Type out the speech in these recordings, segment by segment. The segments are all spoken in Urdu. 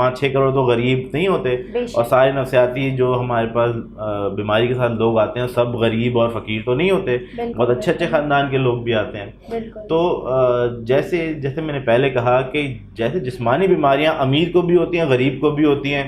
5-6 کروڑ تو غریب نہیں ہوتے, اور سارے نفسیاتی جو ہمارے پاس بیماری کے ساتھ لوگ آتے ہیں سب غریب اور فقیر تو نہیں ہوتے, بہت اچھے اچھے خاندان کے لوگ بھی آتے ہیں. تو جیسے میں نے پہلے کہا کہ جیسے جسمانی بیماریاں امیر کو بھی ہوتی ہیں, غریب کو بھی ہوتی ہیں,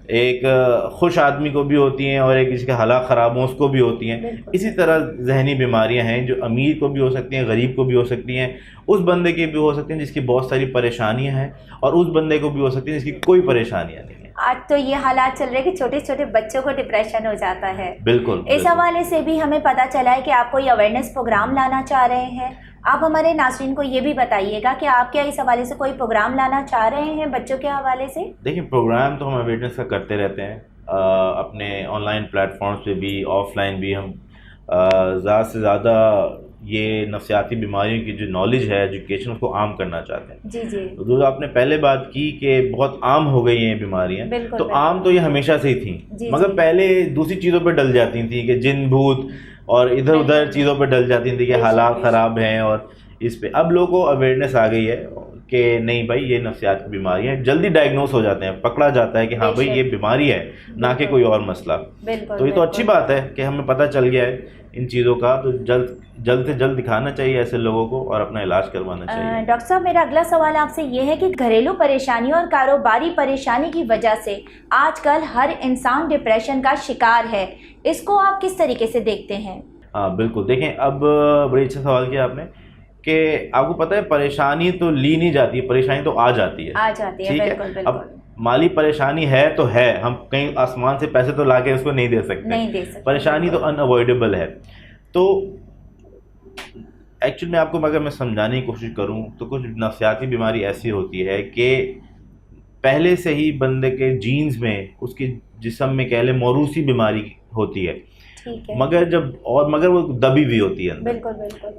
ایک خوش آدمی کو بھی ہوتی ہیں, اور ایک جس کے حالات خراب ہوں اس کو بھی ہوتی ہیں, اسی طرح ذہنی بیماریاں ہیں جو امیر کو بھی ہو سکتی ہیں, غریب کو بھی ہو سکتی ہیں, اس بندے کی بھی ہو سکتی ہیں جس کی بہت ساری پریشانیاں ہیں, اور اس بندے کو بھی ہو سکتی ہیں جس کی کوئی پریشانیاں نہیں ہیں. آج تو یہ حالات چل رہے ہیں کہ چھوٹے چھوٹے بچوں کو ڈپریشن ہو جاتا ہے. بالکل. اس حوالے سے بھی ہمیں پتہ چلا ہے کہ آپ کوئی اویئرنیس پروگرام لانا چاہ رہے ہیں. آپ ہمارے ناظرین کو یہ بھی بتائیے گا کہ آپ کیا اس حوالے سے کوئی پروگرام لانا چاہ رہے ہیں بچوں کے حوالے سے؟ دیکھیں, پروگرام تو ہم اویئرنیس کا کرتے رہتے ہیں, اپنے آن لائن پلیٹ فارمس پہ بھی, آف لائن بھی. ہم زیادہ سے زیادہ یہ نفسیاتی بیماریوں کی جو نالج ہے, ایجوکیشن, اس کو عام کرنا چاہتے ہیں. جی جی. جو آپ نے پہلے بات کی کہ بہت عام ہو گئی ہیں بیماریاں, تو عام تو یہ ہمیشہ سے ہی تھیں, مگر پہلے دوسری چیزوں پہ ڈل جاتی تھیں کہ جن بھوت اور ادھر ادھر چیزوں پہ ڈل جاتی تھیں کہ حالات خراب ہیں, اور اس پہ اب لوگوں کو اویئرنیس آ گئی ہے کہ نہیں بھائی یہ نفسیات کی بیماری ہے, جلدی ڈائگنوز ہو جاتے ہیں, پکڑا جاتا ہے کہ ہاں بھائی یہ بیماری ہے, نہ کہ کوئی اور مسئلہ. تو یہ تو اچھی بات ہے کہ ہمیں پتہ چل گیا ہے ان چیزوں کا, تو جلد سے جلد دکھانا چاہیے ایسے لوگوں کو اور اپنا علاج کروانا چاہیے. ڈاکٹر صاحب, میرا اگلا سوال آپ سے یہ ہے کہ گھریلو پریشانیوں اور کاروباری پریشانی کی وجہ سے آج کل ہر انسان ڈپریشن کا شکار ہے, اس کو آپ کس طریقے سے دیکھتے ہیں؟ ہاں بالکل. دیکھیں, اب بڑی اچھا سوال کیا آپ نے کہ آپ کو پتہ ہے پریشانی تو لی نہیں جاتی, پریشانی تو آ جاتی ہے. ٹھیک ہے, اب مالی پریشانی ہے تو ہے, ہم کہیں آسمان سے پیسے تو لا کے اس کو نہیں دے سکتے, پریشانی تو ان اوائڈیبل ہے. تو ایکچولی میں آپ کو اگر میں سمجھانے کی کوشش کروں تو کچھ نفسیاتی بیماری ایسی ہوتی ہے کہ پہلے سے ہی بندے کے جینز میں, اس کے جسم میں کہہ لیں موروثی بیماری ہوتی ہے, مگر وہ دبی ہوئی ہوتی ہے. بالکل.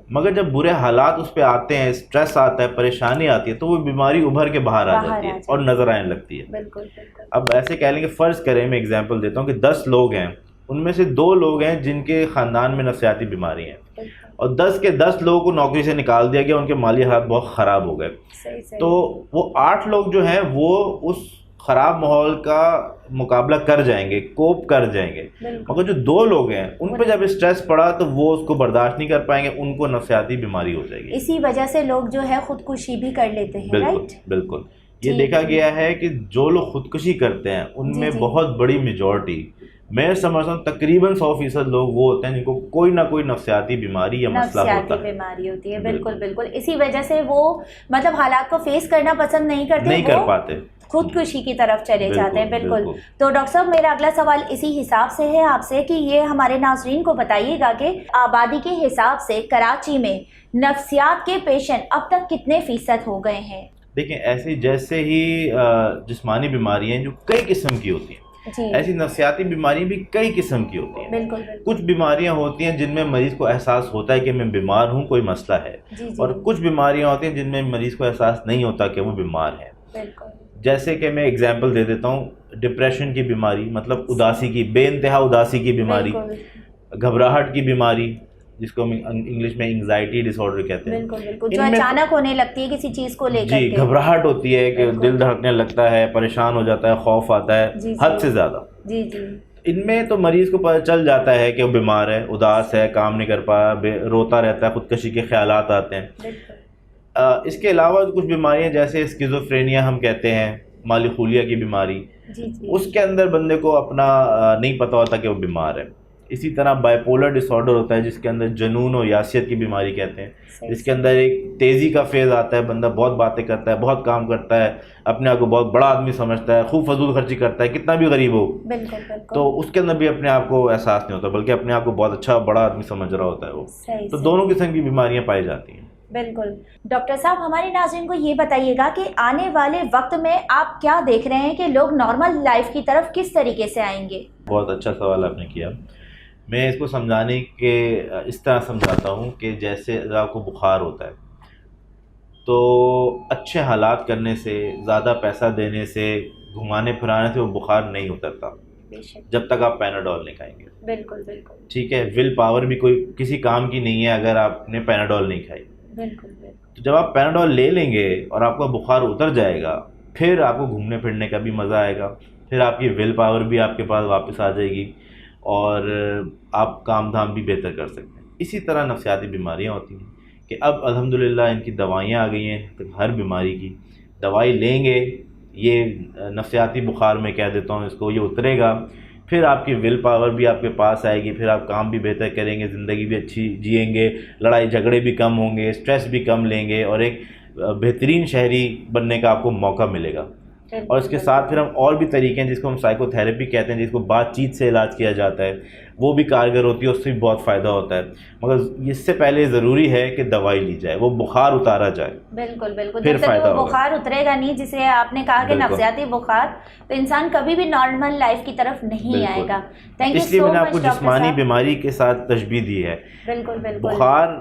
مگر جب برے حالات اس پہ آتے ہیں, اسٹریس آتا ہے, پریشانی آتی ہے, تو وہ بیماری ابھر کے باہر آ جاتی ہے اور نظر آنے لگتی ہے. بالکل. اب ایسے کہہ لیں کہ فرض کریں, میں اگزامپل دیتا ہوں کہ 10 لوگ ہیں, ان میں سے 2 لوگ ہیں جن کے خاندان میں نفسیاتی بیماری ہیں, اور 10 کے 10 لوگوں کو نوکری سے نکال دیا گیا, ان کے مالی حالات بہت خراب ہو گئے. تو وہ 8 لوگ جو ہیں وہ اس خراب ماحول کا مقابلہ کر جائیں گے, کوپ کر جائیں گے, مگر جو 2 لوگ ہیں ان پہ جب اسٹریس پڑا تو وہ اس کو برداشت نہیں کر پائیں گے, ان کو نفسیاتی بیماری ہو جائے گی. اسی وجہ سے لوگ جو ہے خودکشی بھی کر لیتے ہیں. بالکل. یہ دیکھا گیا ہے کہ جو لوگ خودکشی کرتے ہیں ان میں بہت بڑی میجورٹی, میں سمجھتا ہوں تقریباً 100% لوگ وہ ہوتے ہیں جن کو کوئی نہ کوئی نفسیاتی بیماری یا مسئلہ ہوتا ہے. بیماری ہوتی ہے. بالکل. اسی وجہ سے وہ مطلب حالات کو فیس کرنا پسند نہیں کر پاتے, خودکشی کی طرف چلے جاتے ہیں. بالکل. تو ڈاکٹر صاحب, میرا اگلا سوال اسی حساب سے ہے آپ سے کہ یہ ہمارے ناظرین کو بتائیے گا کہ آبادی کے حساب سے کراچی میں نفسیات کے پیشنٹ اب تک کتنے فیصد ہو گئے ہیں؟ دیکھیں, ایسی جیسے ہی جسمانی بیماریاں جو کئی قسم کی ہوتی ہیں, ایسی نفسیاتی بیماریاں بھی کئی قسم کی ہوتی ہیں. بالکل. کچھ بیماریاں ہوتی ہیں جن میں مریض کو احساس ہوتا ہے کہ میں بیمار ہوں, کوئی مسئلہ ہے, اور کچھ بیماریاں ہوتی ہیں جن میں مریض کو احساس نہیں ہوتا کہ وہ بیمار ہے. جیسے کہ میں اگزامپل دے دیتا ہوں, ڈپریشن کی بیماری, مطلب اداسی کی, بے انتہا اداسی کی بیماری, گھبراہٹ کی بیماری, جس کو انگلش میں انگزائٹی ڈس آرڈر کہتے ہیں. بالکل. جو اچانک ہونے لگتی ہے کسی چیز کو لے کر, جی, گھبراہٹ ہوتی ہے کہ دل دھڑکنے لگتا ہے, پریشان ہو جاتا ہے, خوف آتا ہے حد سے زیادہ. ان میں تو مریض کو پتہ چل جاتا ہے کہ وہ بیمار ہے, اداس ہے, کام نہیں کر پا, روتا رہتا ہے, خودکشی کے خیالات آتے ہیں. اس کے علاوہ کچھ بیماریاں جیسے اسکیزوفرینیا ہم کہتے ہیں, مالی خولیا کی بیماری, اس کے اندر بندے کو اپنا نہیں پتہ ہوتا کہ وہ بیمار ہے. اسی طرح بائیپولر ڈس آرڈر ہوتا ہے جس کے اندر جنون و یاسیت کی بیماری کہتے ہیں, جس کے اندر ایک تیزی کا فیز آتا ہے, بندہ بہت باتیں کرتا ہے, بہت کام کرتا ہے, اپنے آپ کو بہت بڑا آدمی سمجھتا ہے, خوب فضول خرچی کرتا ہے, کتنا بھی غریب ہو. تو اس کے اندر بھی اپنے آپ کو احساس نہیں ہوتا, بلکہ اپنے آپ کو بہت اچھا بڑا آدمی سمجھ رہا ہوتا ہے وہ. تو دونوں قسم کی بیماریاں پائی جاتی ہیں. بالکل. ڈاکٹر صاحب, ہمارے ناظرین کو یہ بتائیے گا کہ آنے والے وقت میں آپ کیا دیکھ رہے ہیں کہ لوگ نارمل لائف کی طرف کس طریقے سے آئیں گے؟ بہت اچھا سوال آپ نے کیا. میں اس کو سمجھانے کے اس طرح سمجھاتا ہوں کہ جیسے آپ کو بخار ہوتا ہے تو اچھے حالات کرنے سے, زیادہ پیسہ دینے سے, گھمانے پھرانے سے وہ بخار نہیں اترتا جب تک آپ پیناڈول نہیں کھائیں گے. بالکل. ٹھیک ہے, ول پاور بھی کوئی کسی کام کی نہیں ہے اگر آپ نے پیناڈول نہیں کھائی. بالکل. تو جب آپ پیناڈول لے لیں گے اور آپ کا بخار اتر جائے گا پھر آپ کو گھومنے پھرنے کا بھی مزہ آئے گا، پھر آپ کی ول پاور بھی آپ کے پاس واپس آ جائے گی اور آپ کام دھام بھی بہتر کر سکتے ہیں۔ اسی طرح نفسیاتی بیماریاں ہوتی ہیں کہ اب الحمدللہ ان کی دوائیاں آ گئی ہیں، تو ہر بیماری کی دوائی لیں گے، یہ نفسیاتی بخار میں کہہ دیتا ہوں اس کو، یہ اترے گا، پھر آپ کی ول پاور بھی آپ کے پاس آئے گی، پھر آپ کام بھی بہتر کریں گے، زندگی بھی اچھی جئیں گے، لڑائی جھگڑے بھی کم ہوں گے، اسٹریس بھی کم لیں گے، اور ایک بہترین شہری بننے کا آپ کو موقع ملے گا۔ اور اس کے ساتھ پھر ہم اور بھی طریقے ہیں جس کو ہم سائیکو تھیراپی کہتے ہیں، جس کو بات چیت سے علاج کیا جاتا ہے، وہ بھی کارگر ہوتی ہے، اس سے بھی بہت فائدہ ہوتا ہے، مگر اس سے پہلے ضروری ہے کہ دوائی لی جائے، وہ بخار اتارا جائے۔ بالکل بالکل، پھر جب تک فائدہ وہ ہوگا۔ بخار اترے گا نہیں، جسے آپ نے کہا کہ بالکل۔ نفسیاتی بخار، تو انسان کبھی بھی نارمل لائف کی طرف نہیں آئے گا۔ تھینک یو اس لیے سو میں نے آپ مچ کو ڈاکٹر جسمانی صاحب۔ بیماری کے ساتھ تشبیہ دی ہے، بالکل بالکل بخار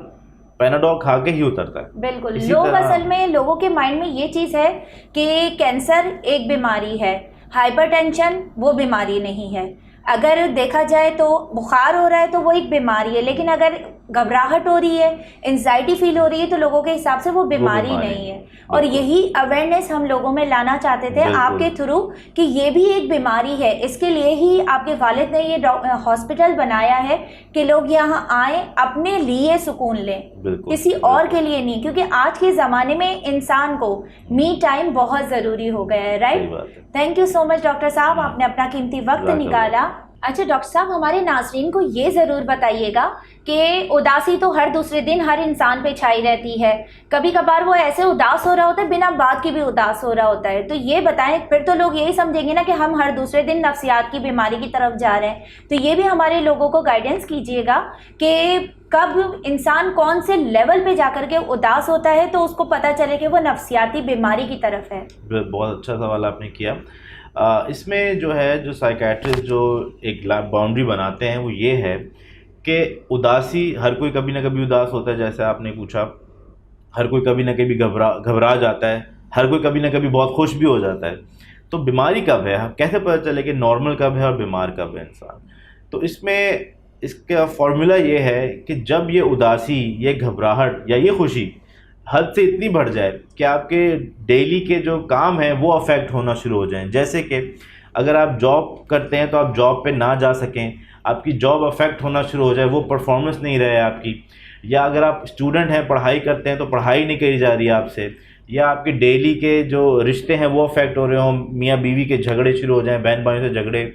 پیناڈول کھا کے ہی اترتا ہے۔ بالکل، اسی لوگ طرح اصل میں لوگوں کے مائنڈ میں یہ چیز ہے کہ کینسر ایک بیماری ہے، ہائپر ٹینشن وہ بیماری نہیں ہے۔ اگر دیکھا جائے تو بخار ہو رہا ہے تو وہ ایک بیماری ہے، لیکن اگر گھبراہٹ ہو رہی ہے، انزائٹی فیل ہو رہی ہے، تو لوگوں کے حساب سے وہ بیماری نہیں ہے۔ اور یہی اویئرنیس ہم لوگوں میں لانا چاہتے تھے آپ کے تھرو کہ یہ بھی ایک بیماری ہے۔ اس کے لیے ہی آپ کے والد نے یہ ہاسپٹل بنایا ہے کہ لوگ یہاں آئیں، اپنے لیے سکون لیں، کسی اور کے لیے نہیں، کیونکہ آج کے زمانے میں انسان کو می ٹائم بہت ضروری ہو گیا ہے، right? Thank you so much doctor صاحب، آپ نے اپنا قیمتی وقت نکالا۔ اچھا ڈاکٹر صاحب، ہمارے ناظرین کو یہ ضرور بتائیے گا کہ اداسی تو ہر دوسرے دن ہر انسان پہ چھائی رہتی ہے، کبھی کبھار وہ ایسے اداس ہو رہا ہوتا ہے، بنا بات کے بھی اداس ہو رہا ہوتا ہے، تو یہ بتائیں، پھر تو لوگ یہی سمجھیں گے نا کہ ہم ہر دوسرے دن نفسیات کی بیماری کی طرف جا رہے ہیں، تو یہ بھی ہمارے لوگوں کو گائیڈنس کیجیے گا کہ کب انسان کون سے لیول پہ جا کر کے اداس ہوتا ہے تو اس کو پتہ چلے کہ وہ نفسیاتی بیماری کی طرف ہے۔ بہت اچھا سوال آپ نے کیا۔ اس میں جو ہے، جو سائیکیٹرسٹ جو ایک باؤنڈری بناتے ہیں وہ یہ ہے کہ اداسی، ہر کوئی کبھی نہ کبھی اداس ہوتا ہے، جیسے آپ نے پوچھا، ہر کوئی کبھی نہ کبھی گھبرا جاتا ہے، ہر کوئی کبھی نہ کبھی بہت خوش بھی ہو جاتا ہے، تو بیماری کب ہے، کیسے پتہ چلے کہ نارمل کب ہے اور بیمار کب ہے انسان؟ تو اس میں اس کا فارمولا یہ ہے کہ جب یہ اداسی، یہ گھبراہٹ یا یہ خوشی حد سے اتنی بڑھ جائے کہ آپ کے ڈیلی کے جو کام ہیں وہ افیکٹ ہونا شروع ہو جائیں، جیسے کہ اگر آپ جاب کرتے ہیں تو آپ جاب پہ نہ جا سکیں، آپ کی جاب افیکٹ ہونا شروع ہو جائے، وہ پرفارمنس نہیں رہے آپ کی، یا اگر آپ اسٹوڈنٹ ہیں، پڑھائی کرتے ہیں تو پڑھائی نہیں کری جا رہی ہے آپ سے، یا آپ کے ڈیلی کے جو رشتے ہیں وہ افیکٹ ہو رہے ہوں، میاں بیوی کے جھگڑے شروع ہو جائیں، بہن بھائیوں سے جھگڑے،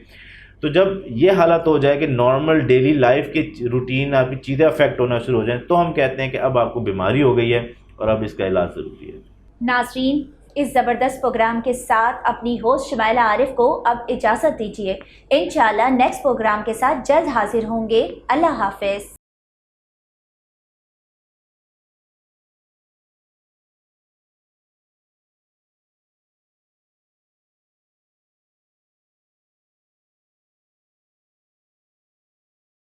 تو جب یہ حالت ہو جائے کہ نارمل ڈیلی لائف کی روٹین، آپ کی چیزیں افیکٹ ہونا شروع ہو جائیں، تو ہم کہتے ہیں کہ اب آپ کو بیماری ہو گئی ہے اور اب اس کا علاج ضروری ہے۔ ناظرین، اس زبردست پروگرام کے ساتھ اپنی ہوسٹ شمائلہ عارف کو اب اجازت دیجیے، انشاءاللہ نیکسٹ پروگرام کے ساتھ جلد حاضر ہوں گے۔ اللہ حافظ۔